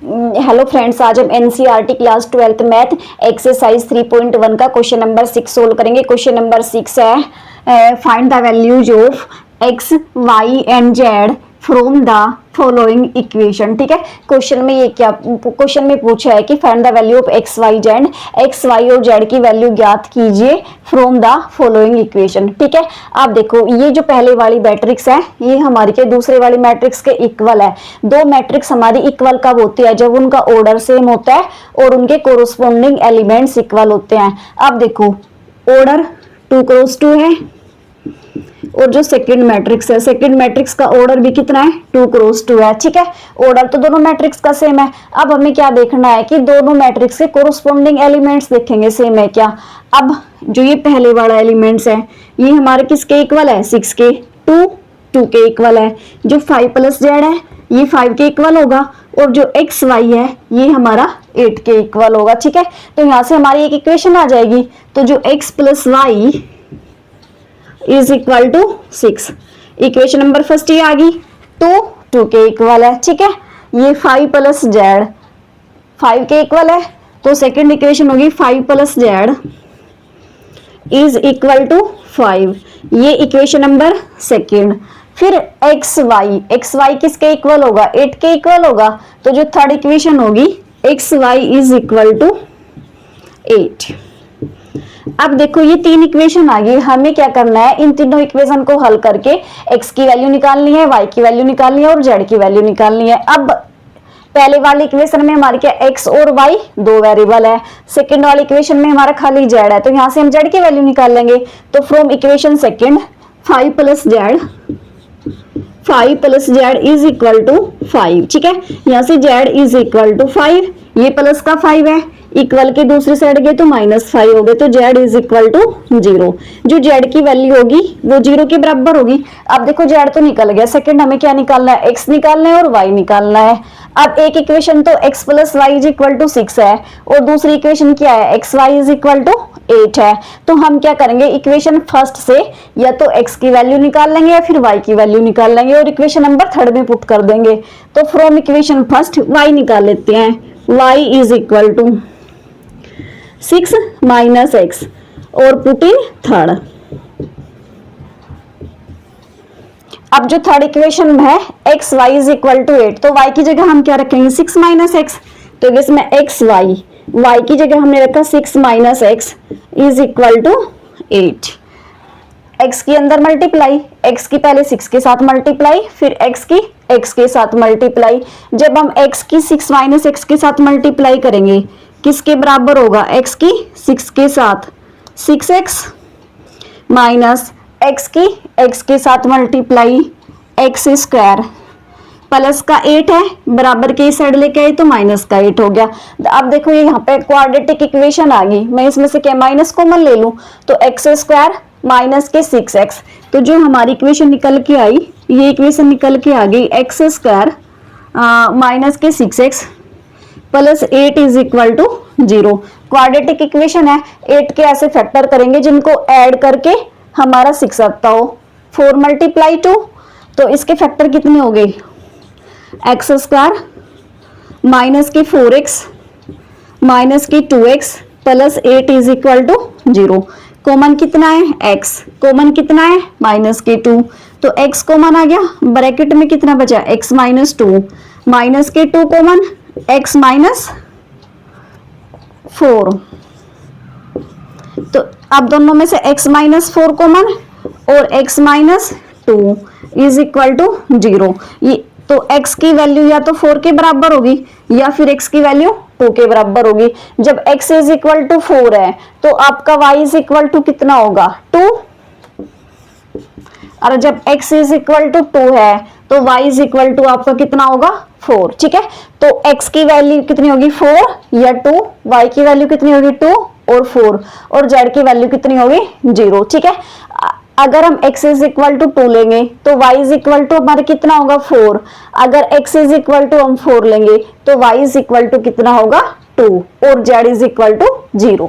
Hello friends, आज हम NCERT class 12th math exercise 3.1 का क्वेश्चन नंबर 6 सोल्व करेंगे। क्वेश्चन नंबर 6 है find the values of x y and z from the following equation. ठीक है, question में पूछा है कि find the value of x y z, x y और जेड की वैल्यू ज्ञात कीजिए फ्रॉम द फॉलोइंग इक्वेशन। ठीक है, आप देखो ये जो पहले वाली मैट्रिक्स है ये हमारी के दूसरे वाली मैट्रिक्स के इक्वल है। दो मैट्रिक्स हमारी इक्वल कब होती है? जब उनका ऑर्डर सेम होता है और उनके कोरोस्पोंडिंग एलिमेंट्स इक्वल होते हैं। अब देखो ऑर्डर 2x2 है और जो सेकंड मैट्रिक्स है, सेकंड मैट्रिक्स का ऑर्डर भी कितना है? 2x2 है। ठीक है, ऑर्डर तो दोनों मैट्रिक्स का सेम है। अब हमें क्या देखना है कि दोनों मैट्रिक्स के कोरोस्पोंडिंग एलिमेंट्स देखेंगे सेम है क्या। अब जो ये पहले वाला एलिमेंट्स है ये हमारे किसके इक्वल है? 6 के, 2 के इक्वल है। जो 5 प्लस जेड है ये 5 के इक्वल होगा और जो एक्स वाई है ये हमारा 8 के इक्वल होगा। ठीक है, तो यहां से हमारी एक इक्वेशन आ जाएगी। तो जो x plus y is equal to 6, equation number first ये आ गई। 2 के इक्वल है। ठीक है, ये 5 प्लस जेड 5 के इक्वल है तो सेकंड इक्वेशन होगी 5 plus z is equal to 5, ये इक्वेशन नंबर सेकंड। फिर एक्स वाई किसके इक्वल होगा? 8 के इक्वल होगा। तो जो थर्ड इक्वेशन होगी x y is equal to 8। अब देखो ये तीन इक्वेशन आ गई, हमें क्या करना है? इन तीनों इक्वेशन को हल करके x की वैल्यू निकालनी है, y की वैल्यू निकालनी है और z की वैल्यू निकालनी है। अब पहले वाले इक्वेशन में हमारे क्या x और y दो वेरिएबल है, सेकंड वाले इक्वेशन में हमारा खाली z है, तो यहां से हम z की वैल्यू निकाल लेंगे। तो from equation second 5 plus z is equal to 5। ठीक है, यहां से z इज इक्वल टू 5, ये प्लस का 5 है, इक्वल के दूसरी साइड गए तो -5 हो गए, तो z इज इक्वल टू 0। जो z की वैल्यू होगी वो 0 के बराबर होगी। अब देखो z तो निकल गया, सेकंड हमें क्या निकालना है? x निकालना है और y निकालना है। अब एक इक्वेशन तो x plus y is equal to 6 है और दूसरी इक्वेशन क्या है? X y is equal to 8 है। तो हम क्या करेंगे? इक्वेशन फर्स्ट से या तो x की वैल्यू निकाल लेंगे या फिर y की वैल्यू निकाल लेंगे और इक्वेशन नंबर थर्ड में पुट कर देंगे। तो फ्रॉम इक्वेशन फर्स्ट y निकाल लेते हैं, y is equal to 6 minus x और पुट इन थर्ड। अब जो थर्ड इक्वेशन में है x y is equal to 8, तो y की जगह हम क्या रखेंगे? 6 माइनस एक्स। तो इसमें एक्स वाई, y की जगह हमने रखा 6 minus x is equal to 8। x की अंदर मल्टीप्लाई, x की पहले 6 के साथ मल्टीप्लाई, फिर x की x के साथ मल्टीप्लाई। जब हम x की 6 माइनस एक्स के साथ मल्टीप्लाई करेंगे किसके बराबर होगा? x की 6 के साथ 6x माइनस x की x के साथ मल्टीप्लाई x स्क्वायर प्लस का 8 है, बराबर के इस साइड लेके आए तो माइनस का 8 हो गया। अब देखो ये यहाँ पे क्वाड्रेटिक इक्वेशन आ गई, मैं इसमें से क्या माइनस कॉमन ले लूं तो एक्स स्क्वायर माइनस के 6x। तो जो हमारी इक्वेशन निकल के आई ये इक्वेशन निकल के आ गई एक्स स्क्वायर माइनस के 6x plus 8 is equal to 0। Quadratic equation है, 8 के ऐसे फैक्टर करेंगे जिनको ऐड करके हमारा 6 आता हो। 4 मल्टीप्लाई 2 तो इसके फैक्टर कितने हो गए? एक्स स्क्वायर माइनस के 4x माइनस के 2x plus 8 is equal to 0। Common कितना है? x कॉमन कितना है? माइनस के 2, तो x कॉमन आ गया, ब्रैकेट में कितना बचा? x माइनस 2, माइनस के 2 कॉमन, x माइनस 4। तो अब दोनों में से x माइनस 4 कॉमन और x minus 2 is equal to 0। ये तो x की वैल्यू या तो 4 के बराबर होगी या फिर x की वैल्यू 2 के बराबर होगी। जब x इज इक्वल टू 4 है तो आपका y इज इक्वल टू कितना होगा? 2। और जब x इज इक्वल टू 2 है तो y इज इक्वल टू आपका कितना होगा? 4। ठीक है, तो x की वैल्यू कितनी होगी? 4 या 2, y की वैल्यू कितनी होगी? 2 और 4 और z की वैल्यू कितनी होगी? 0। ठीक है, अगर हम x इज इक्वल टू 2 लेंगे तो y इज इक्वल टू हमारे कितना होगा? 4। अगर x इज इक्वल टू हम 4 लेंगे तो y इज इक्वल टू कितना होगा? 2 और z इज इक्वल टू 0।